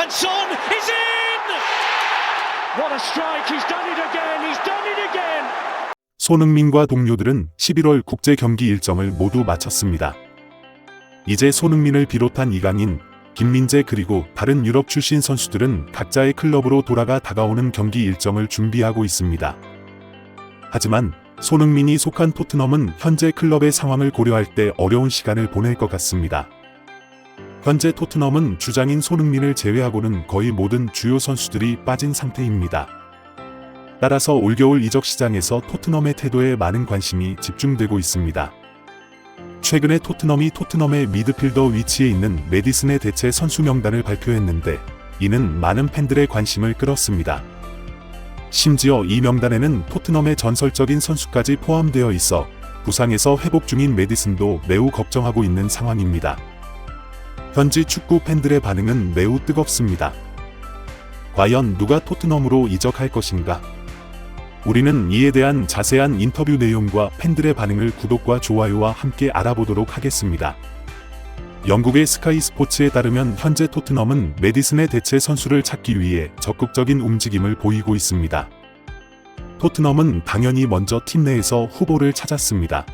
And Son is in! What a strike, he's done it again, he's done it again! 손흥민과 동료들은 11월 국제 경기 일정을 모두 마쳤습니다. 이제 손흥민을 비롯한 이강인, 김민재 그리고 다른 유럽 출신 선수들은 각자의 클럽으로 돌아가 다가오는 경기 일정을 준비하고 있습니다. 하지만 손흥민이 속한 토트넘은 현재 클럽의 상황을 고려할 때 어려운 시간을 보낼 것 같습니다. 현재 토트넘은 주장인 손흥민을 제외하고는 거의 모든 주요 선수들이 빠진 상태입니다. 따라서 올겨울 이적 시장에서 토트넘의 태도에 많은 관심이 집중되고 있습니다. 최근에 토트넘의 미드필더 위치에 있는 메디슨의 대체 선수 명단을 발표했는데 이는 많은 팬들의 관심을 끌었습니다. 심지어 이 명단에는 토트넘의 전설적인 선수까지 포함되어 있어 부상에서 회복 중인 메디슨도 매우 걱정하고 있는 상황입니다. 현지 축구 팬들의 반응은 매우 뜨겁습니다. 과연 누가 토트넘으로 이적할 것인가? 우리는 이에 대한 자세한 인터뷰 내용과 팬들의 반응을 구독과 좋아요와 함께 알아보도록 하겠습니다. 영국의 스카이 스포츠에 따르면 현재 토트넘은 메디슨의 대체 선수를 찾기 위해 적극적인 움직임을 보이고 있습니다. 토트넘은 당연히 먼저 팀 내에서 후보를 찾았습니다.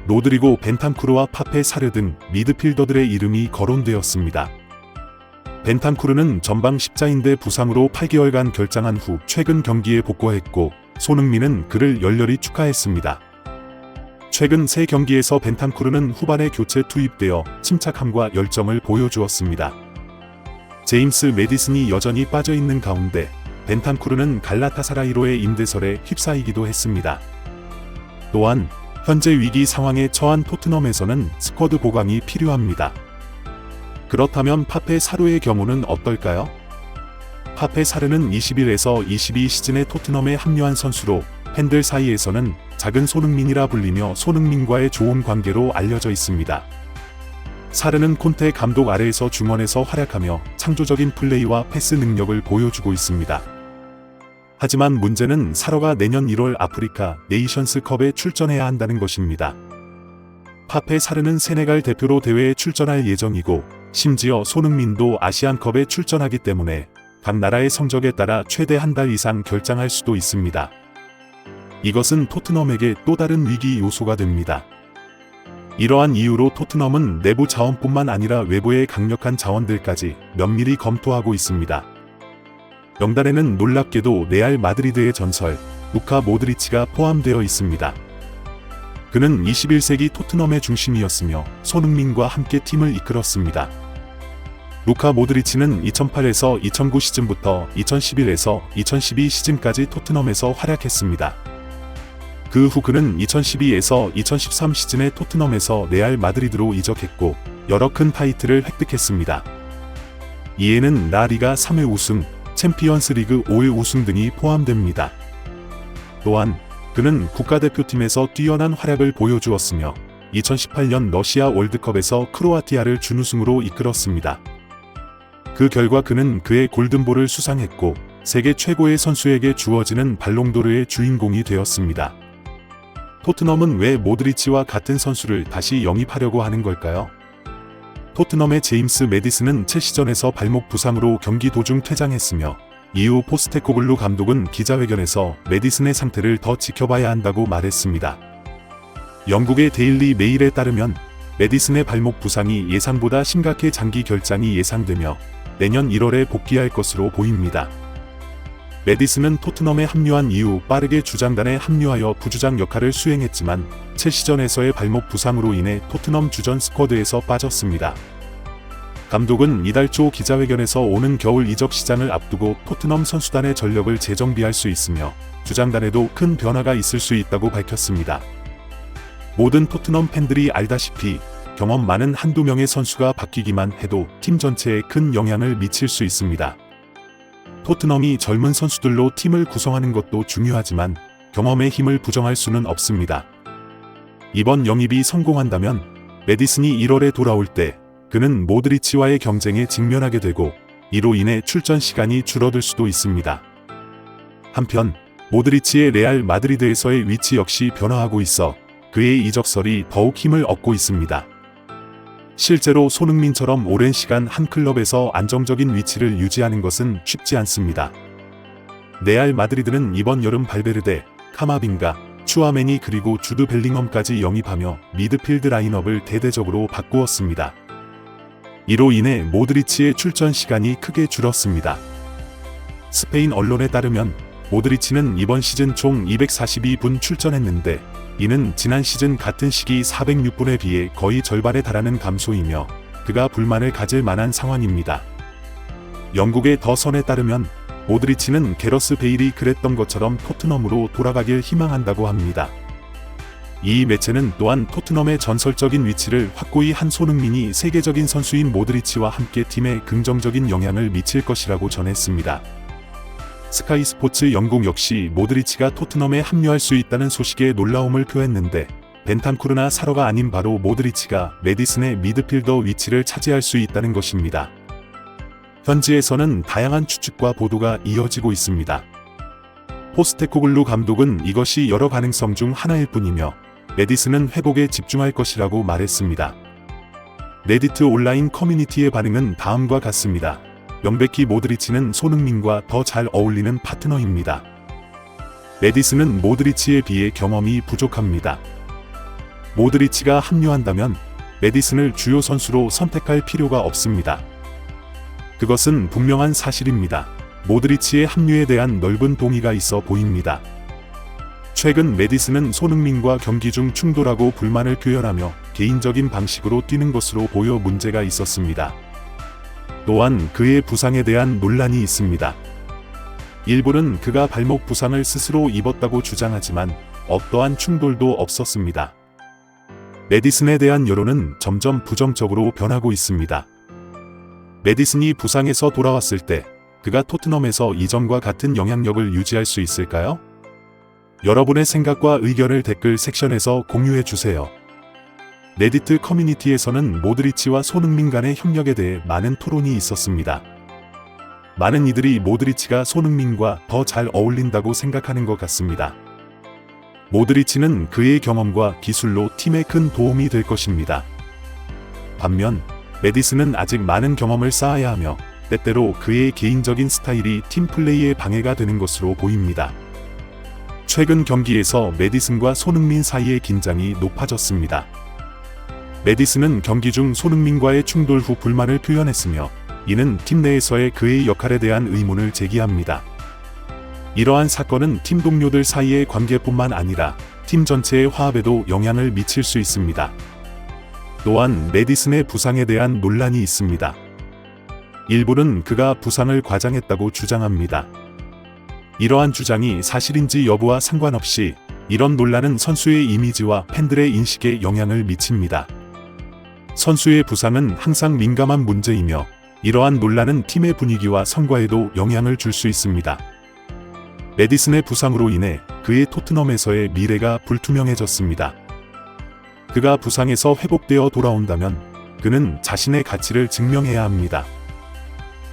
로드리고 벤탄쿠르와 파페 사르 등 미드필더들의 이름이 거론되었습니다. 벤탄쿠르는 전방 십자인대 부상으로 8개월간 결장한 후 최근 경기에 복귀했고 손흥민은 그를 열렬히 축하했습니다. 최근 3경기에서 벤탄쿠르는 후반에 교체 투입되어 침착함과 열정을 보여주었습니다. 제임스 메디슨이 여전히 빠져있는 가운데 벤탄쿠르는 갈라타사라이로의 임대설에 휩싸이기도 했습니다. 또한 현재 위기 상황에 처한 토트넘에서는 스쿼드 보강이 필요합니다. 그렇다면 파페 사르의 경우는 어떨까요? 파페 사르는 21에서 22 시즌에 토트넘에 합류한 선수로 팬들 사이에서는 작은 손흥민이라 불리며 손흥민과의 좋은 관계로 알려져 있습니다. 사르는 콘테 감독 아래에서 중원에서 활약하며 창조적인 플레이와 패스 능력을 보여주고 있습니다. 하지만 문제는 사르가 내년 1월 아프리카 네이션스컵에 출전해야 한다는 것입니다. 파페 사르는 세네갈 대표로 대회에 출전할 예정이고 심지어 손흥민도 아시안컵에 출전하기 때문에 각 나라의 성적에 따라 최대 한 달 이상 결장할 수도 있습니다. 이것은 토트넘에게 또 다른 위기 요소가 됩니다. 이러한 이유로 토트넘은 내부 자원뿐만 아니라 외부의 강력한 자원들까지 면밀히 검토하고 있습니다. 명단에는 놀랍게도 레알 마드리드의 전설 루카 모드리치가 포함되어 있습니다. 그는 21세기 토트넘의 중심이었으며 손흥민과 함께 팀을 이끌었습니다. 루카 모드리치는 2008에서 2009 시즌부터 2011에서 2012 시즌까지 토트넘에서 활약했습니다. 그 후 그는 2012에서 2013 시즌에 토트넘에서 레알 마드리드로 이적했고 여러 큰 타이틀을 획득했습니다. 이에는 라리가 3회 우승, 챔피언스 리그 5회 우승 등이 포함됩니다. 또한 그는 국가대표팀에서 뛰어난 활약을 보여주었으며 2018년 러시아 월드컵에서 크로아티아를 준우승으로 이끌었습니다. 그 결과 그는 그의 골든볼을 수상했고 세계 최고의 선수에게 주어지는 발롱도르의 주인공이 되었습니다. 토트넘은 왜 모드리치와 같은 선수를 다시 영입하려고 하는 걸까요? 토트넘의 제임스 메디슨은 첼시전에서 발목 부상으로 경기 도중 퇴장했으며 이후 포스테코글루 감독은 기자회견에서 메디슨의 상태를 더 지켜봐야 한다고 말했습니다. 영국의 데일리 메일에 따르면 메디슨의 발목 부상이 예상보다 심각해 장기 결장이 예상되며 내년 1월에 복귀할 것으로 보입니다. 메디슨은 토트넘에 합류한 이후 빠르게 주장단에 합류하여 부주장 역할을 수행했지만 첼시전에서의 발목 부상으로 인해 토트넘 주전 스쿼드에서 빠졌습니다. 감독은 이달 초 기자회견에서 오는 겨울 이적 시장을 앞두고 토트넘 선수단의 전력을 재정비할 수 있으며 주장단에도 큰 변화가 있을 수 있다고 밝혔습니다. 모든 토트넘 팬들이 알다시피 경험 많은 한두 명의 선수가 바뀌기만 해도 팀 전체에 큰 영향을 미칠 수 있습니다. 토트넘이 젊은 선수들로 팀을 구성하는 것도 중요하지만 경험의 힘을 부정할 수는 없습니다. 이번 영입이 성공한다면 메디슨이 1월에 돌아올 때 그는 모드리치와의 경쟁에 직면하게 되고 이로 인해 출전 시간이 줄어들 수도 있습니다. 한편 모드리치의 레알 마드리드에서의 위치 역시 변화하고 있어 그의 이적설이 더욱 힘을 얻고 있습니다. 실제로 손흥민처럼 오랜 시간 한 클럽에서 안정적인 위치를 유지하는 것은 쉽지 않습니다. 레알 마드리드는 이번 여름 발베르데, 카마빈가, 추아메니 그리고 주드 벨링엄까지 영입하며 미드필드 라인업을 대대적으로 바꾸었습니다. 이로 인해 모드리치의 출전 시간이 크게 줄었습니다. 스페인 언론에 따르면 모드리치는 이번 시즌 총 242분 출전했는데 이는 지난 시즌 같은 시기 406분에 비해 거의 절반에 달하는 감소이며 그가 불만을 가질 만한 상황입니다. 영국의 더 선에 따르면 모드리치는 게러스 베일이 그랬던 것처럼 토트넘으로 돌아가길 희망한다고 합니다. 이 매체는 또한 토트넘의 전설적인 위치를 확고히 한 손흥민이 세계적인 선수인 모드리치와 함께 팀에 긍정적인 영향을 미칠 것이라고 전했습니다. 스카이 스포츠 영국 역시 모드리치가 토트넘에 합류할 수 있다는 소식에 놀라움을 표했는데 벤탄쿠르나 사러가 아닌 바로 모드리치가 메디슨의 미드필더 위치를 차지할 수 있다는 것입니다. 현지에서는 다양한 추측과 보도가 이어지고 있습니다. 포스테코글루 감독은 이것이 여러 가능성 중 하나일 뿐이며 메디슨은 회복에 집중할 것이라고 말했습니다. 레디트 온라인 커뮤니티의 반응은 다음과 같습니다. 명백히 모드리치는 손흥민과 더 잘 어울리는 파트너입니다. 메디슨은 모드리치에 비해 경험이 부족합니다. 모드리치가 합류한다면 메디슨을 주요 선수로 선택할 필요가 없습니다. 그것은 분명한 사실입니다. 모드리치의 합류에 대한 넓은 동의가 있어 보입니다. 최근 메디슨은 손흥민과 경기 중 충돌하고 불만을 표현하며 개인적인 방식으로 뛰는 것으로 보여 문제가 있었습니다. 또한 그의 부상에 대한 논란이 있습니다. 일부는 그가 발목 부상을 스스로 입었다고 주장하지만 어떠한 충돌도 없었습니다. 메디슨에 대한 여론은 점점 부정적으로 변하고 있습니다. 메디슨이 부상에서 돌아왔을 때 그가 토트넘에서 이전과 같은 영향력을 유지할 수 있을까요? 여러분의 생각과 의견을 댓글 섹션에서 공유해 주세요. 레디트 커뮤니티에서는 모드리치와 손흥민 간의 협력에 대해 많은 토론이 있었습니다. 많은 이들이 모드리치가 손흥민과 더 잘 어울린다고 생각하는 것 같습니다. 모드리치는 그의 경험과 기술로 팀에 큰 도움이 될 것입니다. 반면 메디슨은 아직 많은 경험을 쌓아야 하며 때때로 그의 개인적인 스타일이 팀 플레이에 방해가 되는 것으로 보입니다. 최근 경기에서 메디슨과 손흥민 사이의 긴장이 높아졌습니다. 메디슨은 경기 중 손흥민과의 충돌 후 불만을 표현했으며 이는 팀 내에서의 그의 역할에 대한 의문을 제기합니다. 이러한 사건은 팀 동료들 사이의 관계뿐만 아니라 팀 전체의 화합에도 영향을 미칠 수 있습니다. 또한 메디슨의 부상에 대한 논란이 있습니다. 일부는 그가 부상을 과장했다고 주장합니다. 이러한 주장이 사실인지 여부와 상관없이 이런 논란은 선수의 이미지와 팬들의 인식에 영향을 미칩니다. 선수의 부상은 항상 민감한 문제이며 이러한 논란은 팀의 분위기와 성과에도 영향을 줄 수 있습니다. 메디슨의 부상으로 인해 그의 토트넘에서의 미래가 불투명해졌습니다. 그가 부상에서 회복되어 돌아온다면 그는 자신의 가치를 증명해야 합니다.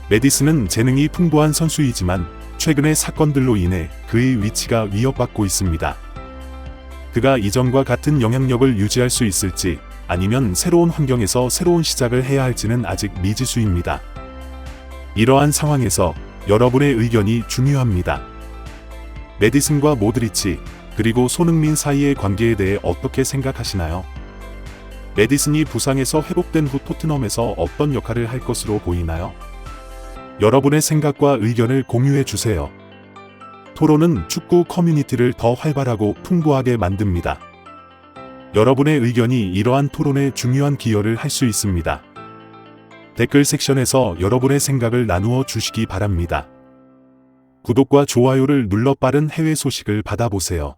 메디슨은 재능이 풍부한 선수이지만 최근의 사건들로 인해 그의 위치가 위협받고 있습니다. 그가 이전과 같은 영향력을 유지할 수 있을지 아니면 새로운 환경에서 새로운 시작을 해야 할지는 아직 미지수입니다. 이러한 상황에서 여러분의 의견이 중요합니다. 메디슨과 모드리치 그리고 손흥민 사이의 관계에 대해 어떻게 생각하시나요? 메디슨이 부상에서 회복된 후 토트넘에서 어떤 역할을 할 것으로 보이나요? 여러분의 생각과 의견을 공유해 주세요. 토론은 축구 커뮤니티를 더 활발하고 풍부하게 만듭니다. 여러분의 의견이 이러한 토론에 중요한 기여를 할 수 있습니다. 댓글 섹션에서 여러분의 생각을 나누어 주시기 바랍니다. 구독과 좋아요를 눌러 빠른 해외 소식을 받아보세요.